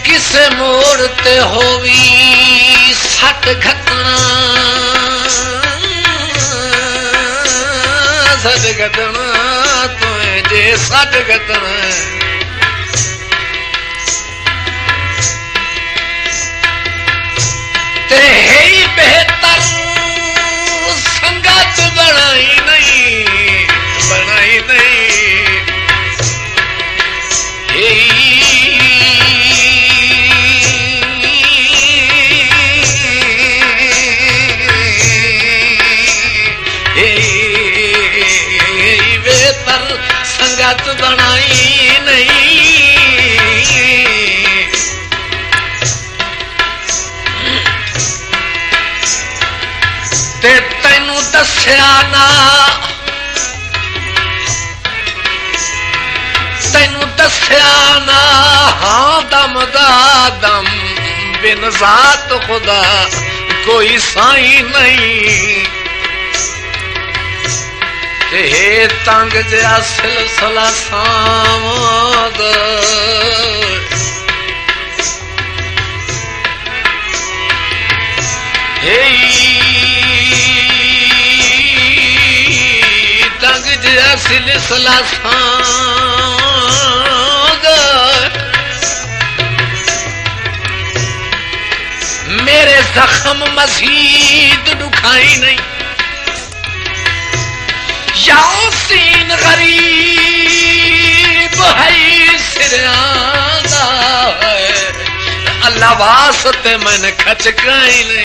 किसे मोड़ ते होवी सट घटना सट घटना तुझे सट घटना ते है ही बेहतर संगत बनाई नहीं बेहतर संगत बनाई नहीं ते तैनू दस्या ना तैनू दस्या ना हाँ दम दा दम बिन जात खुदा कोई साई नहीं ते तंग जया सिलसिला सामद तंग जया सिलसिला सामद मेरे जख्म मजीद दुखाई नहीं यासीन गरीब है सिरादा है अल्लाह वास्ते मैंने खचकाई नहीं।